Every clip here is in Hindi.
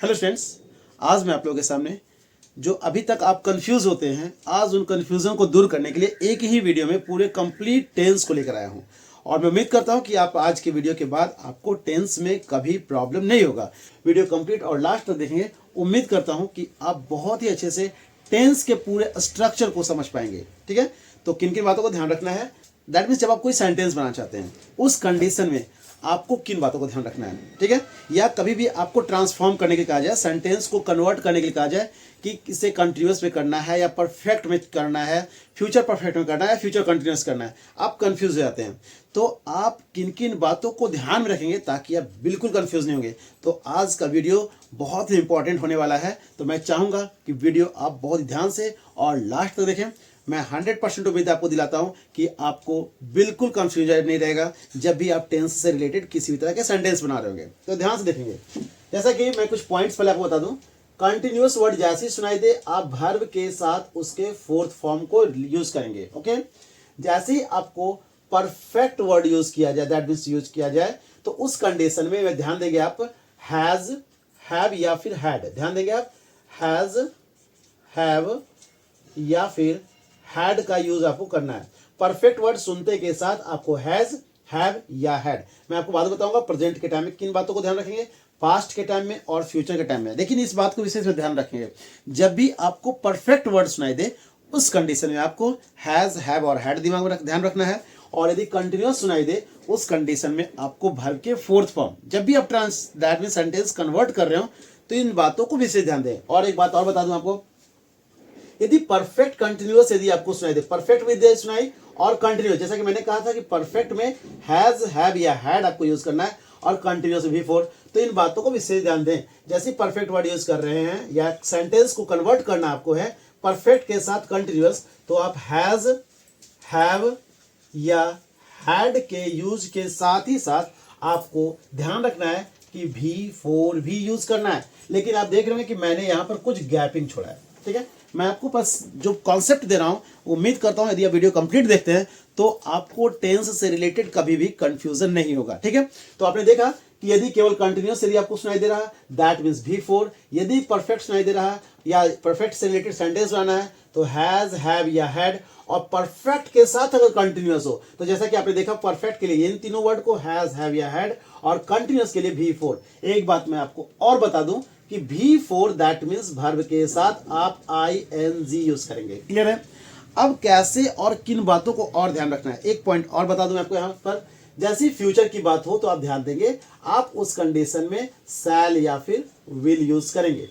हेलो स्टूडेंट्स, आज मैं आप लोगों के सामने जो अभी तक आप कंफ्यूज होते हैं, आज उन कंफ्यूजन को दूर करने के लिए एक ही वीडियो में पूरे कंप्लीट टेंस को लेकर आया हूं। और मैं उम्मीद करता हूं कि आप आज के वीडियो के बाद आपको टेंस में कभी प्रॉब्लम नहीं होगा। वीडियो कंप्लीट और लास्ट तक देखेंगे। उम्मीद करता हूं कि आप बहुत ही अच्छे से टेंस के पूरे स्ट्रक्चर को समझ पाएंगे। ठीक है, तो किन किन बातों को ध्यान रखना है, दैट मीन्स जब आप कोई सेंटेंस बनाना चाहते हैं उस कंडीशन में आपको किन बातों को ध्यान रखना है। ठीक है, या कभी भी आपको ट्रांसफॉर्म करने के लिए कहा जाए, सेंटेंस को कन्वर्ट करने के लिए कहा जाए कि इसे कंटिन्यूअस में करना है या परफेक्ट में करना है, फ्यूचर परफेक्ट में करना है, फ्यूचर कंटिन्यूअस करना है, आप कंफ्यूज हो जाते हैं। तो आप किन किन बातों को ध्यान में रखेंगे ताकि आप बिल्कुल कंफ्यूज नहीं होंगे। तो आज का वीडियो बहुत ही इंपॉर्टेंट होने वाला है, तो मैं चाहूंगा कि वीडियो आप बहुत ही ध्यान से और लास्ट तक देखें। मैं 100% उम्मीद आपको दिलाता हूं कि आपको बिल्कुल कंफ्यूजन नहीं रहेगा जब भी आप टेंस से रिलेटेड किसी भी तरह के सेंटेंस बना रहे होंगे। तो ध्यान से देखेंगे। जैसा कि मैं कुछ पॉइंट्स पहले आपको बता दूं, कंटिन्यूअस वर्ड जैसे सुनाई दे आप वर्ब के साथ उसके फोर्थ फॉर्म को यूज करेंगे। ओके, जैसे ही आपको परफेक्ट वर्ड यूज किया जाए, दैट मीन्स यूज किया जाए, तो उस कंडीशन में ध्यान देंगे आप हैज, हैव या फिर हैड। ध्यान देंगे आप हैज, हैव या फिर हैड का यूज आपको करना है। परफेक्ट वर्ड सुनते के साथ आपको हैज, हैव या हैड। मैं आपको बात बताऊंगा प्रेजेंट के टाइम में किन बातों को ध्यान रखेंगे, पास्ट के टाइम में और फ्यूचर के टाइम में। लेकिन इस बात को विशेष में ध्यान रखेंगे, जब भी आपको परफेक्ट वर्ड सुनाई दे उस कंडीशन में आपको हैज, हैव और हैड दिमाग में ध्यान रखना है। और यदि कंटिन्यूअस सुनाई दे उस कंडीशन में आपको वर्ब के फोर्थ फॉर्म, जब भी आप दैट मीन सेंटेंस कन्वर्ट कर रहे हो तो इन बातों को विशेष ध्यान दें। और एक बात और बता दूं आपको, यदि परफेक्ट कंटिन्यूअस यदि आपको सुनाई दे, परफेक्ट विद सुनाई और कंटिन्यूअस, जैसा कि मैंने कहा था कि परफेक्ट में हैज, हैव या हैड आपको यूज करना है और कंटिन्यूअस बिफोर, तो इन बातों को विशेष ध्यान दें। जैसे परफेक्ट वर्ड यूज कर रहे हैं या सेंटेंस को कन्वर्ट करना आपको है परफेक्ट के साथ कंटिन्यूअस, तो आप हैज, हैव या हैड के यूज के साथ ही साथ आपको ध्यान रखना है कि भी, फोर भी यूज करना है। लेकिन आप देख रहे हैं कि मैंने यहां पर कुछ गैपिंग छोड़ा है। ठीक है, मैं आपको बस जो कॉन्सेप्ट दे रहा हूं, उम्मीद करता हूं यदि आप वीडियो कंप्लीट देखते हैं तो आपको टेंस से रिलेटेड कभी भी कंफ्यूजन नहीं होगा। ठीक है, तो आपने देखा कि यदि केवल कंटिन्यूअस यदि आपको सुनाई दे रहा है दैट मींस भी फोर, यदि परफेक्ट सुनाई दे रहा है या परफेक्ट से रिलेटेड सेंटेंस बनाना है तो हैज, हैव या हैड, और परफेक्ट के साथ अगर कंटिन्यूअस हो तो जैसा कि आपने देखा परफेक्ट के लिए इन तीनों वर्ड को हैज, हैव या हैड और कंटिन्यूअस के लिए भी फोर। एक बात मैं आपको और बता दूं कि भी फोर दैट मीन्स वर्ब के साथ आप ing यूज करेंगे। क्लियर है? अब कैसे और किन बातों को और ध्यान रखना है, एक पॉइंट और बता दूं मैं आपको यहां पर। जैसे फ्यूचर की बात हो तो आप ध्यान देंगे आप उस कंडीशन में शैल या फिर विल यूज करेंगे।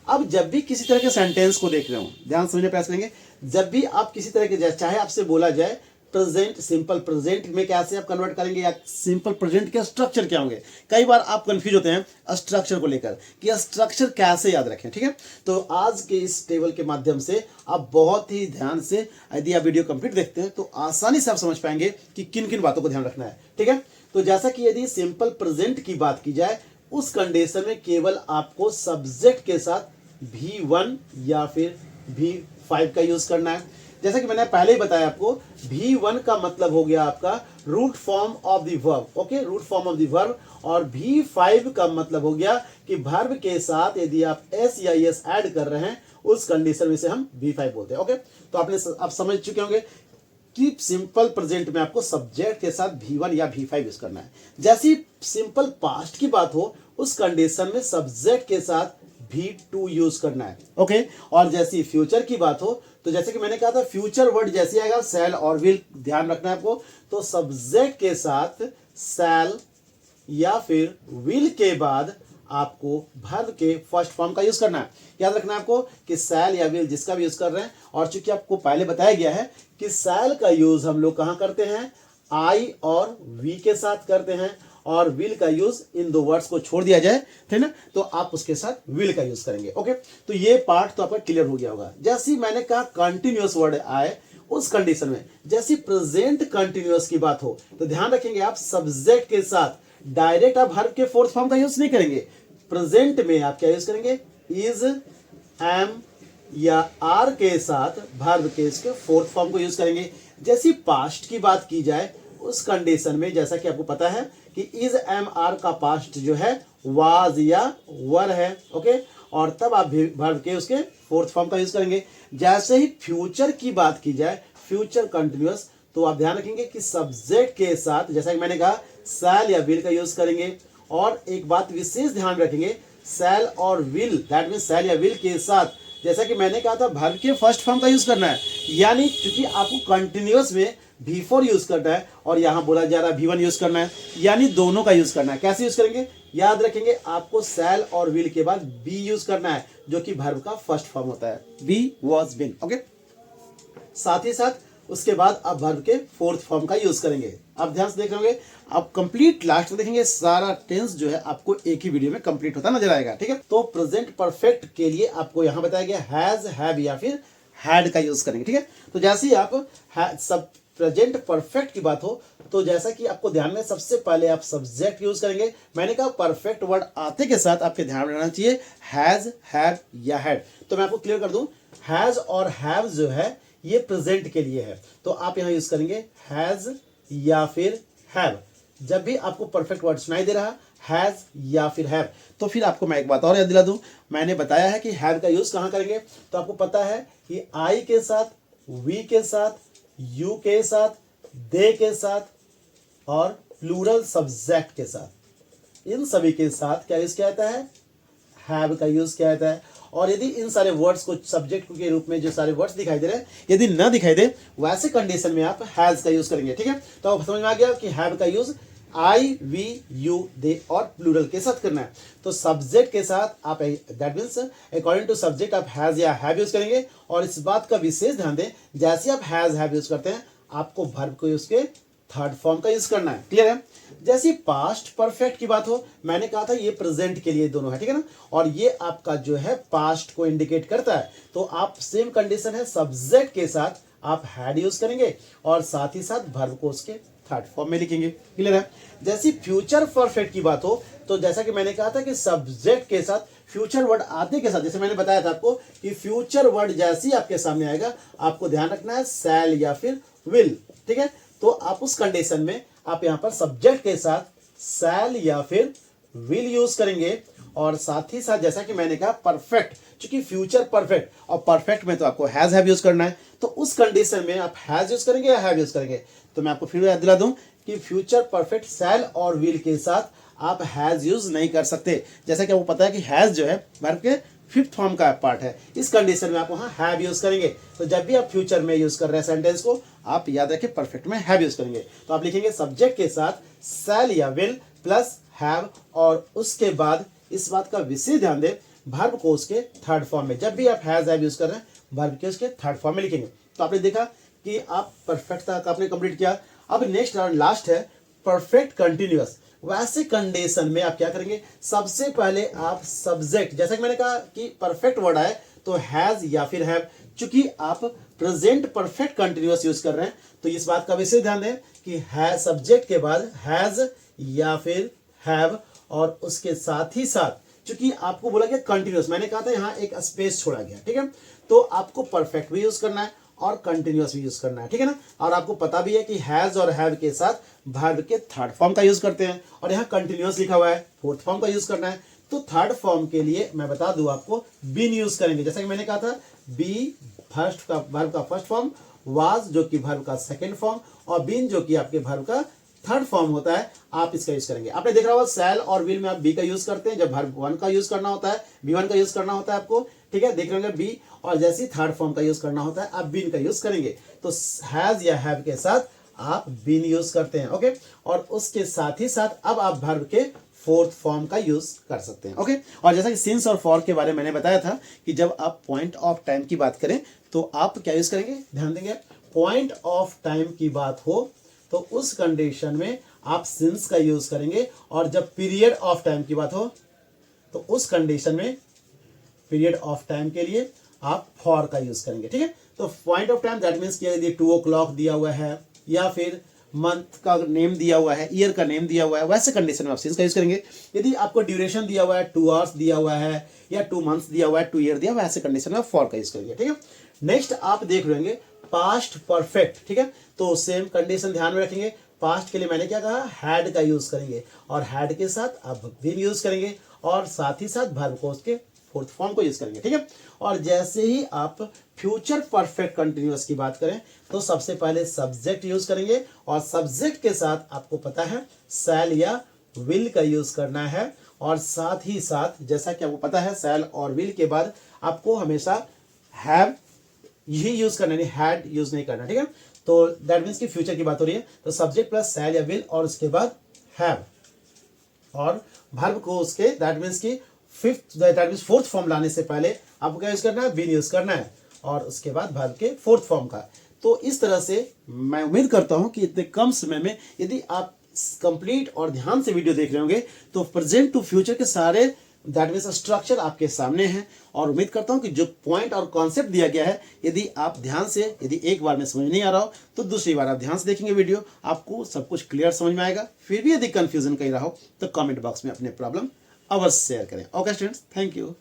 अब जब भी किसी तरह के सेंटेंस को देख रहे हो, ध्यान समझने प्रयास करेंगे, जब भी आप किसी तरह के, चाहे आपसे बोला जाए प्रेजेंट, सिंपल प्रेजेंट में कैसे आप कन्वर्ट करेंगे या सिंपल प्रेजेंट के स्ट्रक्चर क्या होंगे, कई बार आप कंफ्यूज होते हैं स्ट्रक्चर को लेकर कि स्ट्रक्चर कैसे याद रखें। ठीक है, तो आज के इस टेबल के माध्यम से आप बहुत ही ध्यान से यदि आप वीडियो कंप्लीट देखते हैं तो आसानी से आप समझ पाएंगे कि किन किन बातों को ध्यान रखना है। ठीक है, तो जैसा कि यदि सिंपल प्रेजेंट की बात की जाए उस कंडीशन में केवल आपको सब्जेक्ट के साथ V1 या फिर V5 का यूज करना है। जैसा कि मैंने पहले ही बताया आपको, V1 का मतलब हो गया आपका root form of the verb. Okay, root form of the verb. और V5 का मतलब हो गया कि वर्ब के साथ यदि आप s या s ऐड कर रहे हैं उस कंडीशन में से हम V5 बोलते हैं। ओके, तो आप समझ चुके होंगे कि सिंपल प्रेजेंट में आपको सब्जेक्ट के साथ V1 या V5 यूज करना है। जैसी सिंपल पास्ट की बात हो उस कंडीशन में सब्जेक्ट के साथ V2 यूज करना है। ओके, और जैसी फ्यूचर की बात हो तो जैसे कि मैंने कहा था फ्यूचर वर्ड जैसे आएगा शैल और विल, ध्यान रखना है आपको, तो सब्जेक्ट के साथ शैल या फिर विल के बाद आपको वर्ब के फर्स्ट फॉर्म का यूज करना है। याद रखना है आपको कि शैल या विल जिसका भी यूज कर रहे हैं, और चूंकि आपको पहले बताया गया है कि शैल का यूज हम लोग कहां करते हैं, आई और वी के साथ करते हैं, और विल का यूज इन दो वर्ड्स को छोड़ दिया जाए, ठीक ना, तो आप उसके साथ विल का यूज करेंगे। ओके, तो ये पार्ट तो आपका क्लियर हो गया होगा। जैसे मैंने कहा कंटिन्यूअस वर्ड आए उस कंडीशन में, जैसे प्रेजेंट कंटिन्यूअस की बात हो तो ध्यान रखेंगे आप सब्जेक्ट के साथ डायरेक्ट आप वर्ब के फोर्थ फॉर्म का यूज नहीं करेंगे। प्रेजेंट में आप क्या यूज करेंगे, इज, एम या आर के साथ वर्ब के इसके फोर्थ फॉर्म को यूज करेंगे। जैसी पास्ट की बात की जाए उस कंडीशन में जैसा कि आपको पता है कि इज, एम, आर का पास्ट जो है वाज या वर है। ओके, और तब आप भर के उसके फोर्थ फॉर्म का यूज करेंगे। जैसे ही फ्यूचर की बात की जाए, फ्यूचर कंटिन्यूअस, तो आप ध्यान रखेंगे कि सब्जेक्ट के साथ, जैसा कि मैंने कहा, शैल या विल का यूज करेंगे। और एक बात विशेष ध्यान रखेंगे, शैल और विल, दैट मीन शैल या विल के साथ, जैसा कि मैंने कहा था, वर्ब के फर्स्ट फॉर्म का यूज करना है। यानी क्योंकि आपको कंटिन्यूअस में V4 यूज करना है और यहां बोला जा रहा है V1 यूज करना है, यानी दोनों का यूज करना है। कैसे यूज करेंगे, याद रखेंगे, आपको शैल और विल के बाद बी यूज करना है, जो कि वर्ब का फर्स्ट फॉर्म होता है, बी वॉज बीन। ओके, साथ ही साथ उसके बाद आप वर्ब के फोर्थ फॉर्म का यूज करेंगे। आप ध्यान से देख रहे होंगे, आप कंप्लीट लास्ट में देखेंगे, सारा टेंस जो है आपको एक ही वीडियो में कंप्लीट होता नजर आएगा। ठीक है, तो प्रेजेंट परफेक्ट के लिए आपको यहां बताया गया हैज, हैव या फिर हैड का यूज करेंगे। ठीक है, तो जैसे ही आप सब प्रेजेंट परफेक्ट की बात हो, तो जैसा कि आपको ध्यान में, सबसे पहले आप सब्जेक्ट यूज करेंगे। मैंने कहा परफेक्ट वर्ड आते के साथ आपके ध्यान में रहना चाहिए हैज, हैव या हैड। तो मैं आपको क्लियर कर दूं, हैज और हैव जो है ये प्रेजेंट के लिए है, तो आप यहां यूज करेंगे हैज या फिर हैव। जब भी आपको परफेक्ट वर्ड सुनाई दे रहा हैज या फिर हैव, तो फिर आपको मैं एक बात और याद दिला दूं, मैंने बताया है कि हैव का यूज कहां करेंगे। तो आपको पता है कि आई के साथ, वी के साथ, यू के साथ, दे के साथ और प्लूरल सब्जेक्ट के साथ, इन सभी के साथ क्या यूज किया जाता है, हैव का यूज किया जाता है। और यदि इन सारे वर्ड्स को सब्जेक्ट के रूप में जो सारे वर्ड्स दिखाई दे रहे हैं, यदि ना दिखाई दे, वैसे कंडीशन में आप हैज का यूज करेंगे। ठीक है, तो आप समझ में आ गया कि हैव का यूज आई, वी, यू, दे और प्लूरल के साथ करना है। तो सब्जेक्ट के साथ आप, that means according to subject, आप हैज या हैव यूज करेंगे। और इस बात का विशेष ध्यान दें, जैसे आप हैज, हैव यूज करते हैं, आपको वर्ब को उसके थर्ड फॉर्म का यूज करना है। क्लियर है, जैसे पास्ट परफेक्ट की बात हो, मैंने कहा था ये प्रेजेंट के लिए दोनों है, ठीक है ना, और ये आपका जो है पास्ट को इंडिकेट करता है। तो आप सेम कंडीशन है, सब्जेक्ट के साथ आप हैड यूज करेंगे और साथ ही साथ वर्ब को उसके थर्ड फॉर्म में लिखेंगे। क्लियर है, जैसे फ्यूचर परफेक्ट की बात हो, तो जैसा कि मैंने कहा था कि सब्जेक्ट के साथ फ्यूचर वर्ड आते के साथ, जैसे मैंने बताया था आपको कि फ्यूचर वर्ड जैसे ही आपके सामने आएगा, आपको ध्यान रखना है शैल या फिर विल। ठीक है, तो आप उस कंडीशन में आप यहां पर सब्जेक्ट के साथ शैल या फिर विल यूज करेंगे। और साथ ही साथ जैसा कि मैंने कहा परफेक्ट, क्योंकि फ्यूचर परफेक्ट और परफेक्ट में तो आपको हैज, हैव यूज करना है, तो उस कंडीशन में आप हैज यूज करेंगे या हैव यूज करेंगे। तो मैं आपको फिर याद दिला दूं कि फ्यूचर परफेक्ट शैल और विल के साथ आप हैज यूज नहीं कर सकते। जैसा कि आपको पता है कि हैज जो है वर्ब के फिफ्थ फॉर्म का पार्ट है, इस कंडीशन में आप वहां हैव यूज करेंगे। तो जब भी आप फ्यूचर में यूज कर रहे हैं सेंटेंस को, आप याद रखें परफेक्ट में हैव यूज करेंगे। तो आप लिखेंगे सब्जेक्ट के साथ शैल या विल प्लस हैव, और उसके बाद इस बात का विशेष ध्यान दें, वर्ब को उसके थर्ड फॉर्म में, जब भी आप हैज, हैव यूज कर रहे हैं, वर्ब के उसके थर्ड फॉर्म में लिखेंगे। तो आपने देखा कि आप परफेक्ट तक आपने कंप्लीट किया। अब नेक्स्ट और लास्ट है परफेक्ट कंटिन्यूअस। वैसे कंडीशन में आप क्या करेंगे, सबसे पहले आप सब्जेक्ट, जैसा कि मैंने कहा कि परफेक्ट वर्ड आए तो हैज या फिर हैव, चूंकि आप प्रेजेंट परफेक्ट कंटिन्यूअस यूज कर रहे हैं, तो इस बात का विशेष ध्यान दें कि है सब्जेक्ट के बाद हैज या फिर हैव, और उसके साथ ही साथ चूंकि आपको बोला गया कंटिन्यूअस, मैंने कहा था यहां एक स्पेस छोड़ा गया। ठीक है, तो आपको परफेक्ट भी यूज करना है और कंटिन्यूअस भी यूज करना है। ठीक है ना, और आपको पता भी है कि हैज और हैव के साथ वर्ब के थर्ड फॉर्म का यूज करते हैं, और यहाँ कंटिन्यूअस लिखा हुआ है, फोर्थ फॉर्म का यूज करना है। तो थर्ड फॉर्म के लिए मैं बता दूं आपको, बीन यूज करेंगे। जैसा कि मैंने कहा था, बी फर्स्ट का वर्ब का फर्स्ट फॉर्म, वाज जो कि वर्ब का सेकंड फॉर्म, और बीन जो कि आपके वर्ब का थर्ड फॉर्म होता है, आप इसका यूज करेंगे। आपने देखा होगा शैल और विल में आप बी का यूज करते हैं, जब वर्ब वन का यूज करना होता है, बी1 का यूज करना होता है आपको। ठीक है, देख रहे होंगे बी, और जैसे ही थर्ड फॉर्म का यूज करना होता है, आप बीन का यूज करेंगे। तो हैज या हैव के साथ आप बीन यूज करते हैं। ओके, और उसके साथ ही साथ अब आप वर्ब के फोर्थ फॉर्म का यूज कर सकते हैं। ओके, और जैसा कि सिंस और फॉर के बारे में मैंने बताया था कि जब आप पॉइंट ऑफ टाइम की बात करें तो आप क्या यूज करेंगे, ध्यान देंगे, पॉइंट ऑफ टाइम की बात हो तो उस कंडीशन में आप सिंस का यूज करेंगे, और जब पीरियड ऑफ टाइम की बात हो तो उस कंडीशन में पीरियड ऑफ टाइम के लिए आप फॉर का यूज करेंगे। ठीक है, तो point of time that means कि यदि 2 o'clock दिया हुआ है, या फिर मंथ का नेम दिया हुआ है, ईयर का नेम दिया हुआ है, वैसे कंडीशन में आप सिंस का यूज करेंगे। यदि आपको ड्यूरेशन दिया हुआ है, 2 hours दिया हुआ है, या 2 months दिया हुआ है, 2 year दिया हुआ है, ऐसे कंडीशन में आप फॉर का यूज करेंगे। ठीक है, नेक्स्ट आप देख रहे पास्ट परफेक्ट। ठीक है, तो सेम कंडीशन ध्यान में रखेंगे, पास्ट के लिए मैंने क्या कहा, हैड का यूज करेंगे और हैड के साथ अब विल यूज करेंगे और साथ ही साथ वर्ब को उसके फोर्थ फॉर्म को यूज करेंगे, ठीक है। और जैसे ही आप फ्यूचर परफेक्ट कंटिन्यूअस की बात करें तो सबसे पहले सब्जेक्ट यूज करेंगे और सब्जेक्ट के साथ आपको पता है शैल या विल का यूज करना है और साथ ही साथ जैसा कि आपको पता है शैल और विल के बाद आपको हमेशा हैव यही यूज करना है, हैड यूज नहीं करना, ठीक है। तो दैट मीन्स कि फ्यूचर की बात हो रही है तो सब्जेक्ट प्लस शैल या विल और उसके बाद हैव और वर्ब को उसके दैट मीन्स की फोर्थ फॉर्म लाने से पहले आपको क्या यूज करना है, विल यूज करना है और उसके बाद वर्ब के फोर्थ फॉर्म का। तो इस तरह से मैं उम्मीद करता हूं कि इतने कम समय में यदि आप कंप्लीट और ध्यान से वीडियो देख रहे होंगे तो प्रेजेंट टू फ्यूचर के सारे दैट मीन्स स्ट्रक्चर आपके सामने है और उम्मीद करता हूं कि जो पॉइंट और कॉन्सेप्ट दिया गया है यदि आप ध्यान से, यदि एक बार में समझ नहीं आ रहा हो तो दूसरी बार आप ध्यान से देखेंगे वीडियो, आपको सब कुछ क्लियर समझ में आएगा। फिर भी यदि कंफ्यूजन कहीं रहा हो तो कमेंट बॉक्स में अपने प्रॉब्लम अवश्य शेयर करें। Okay students, thank you.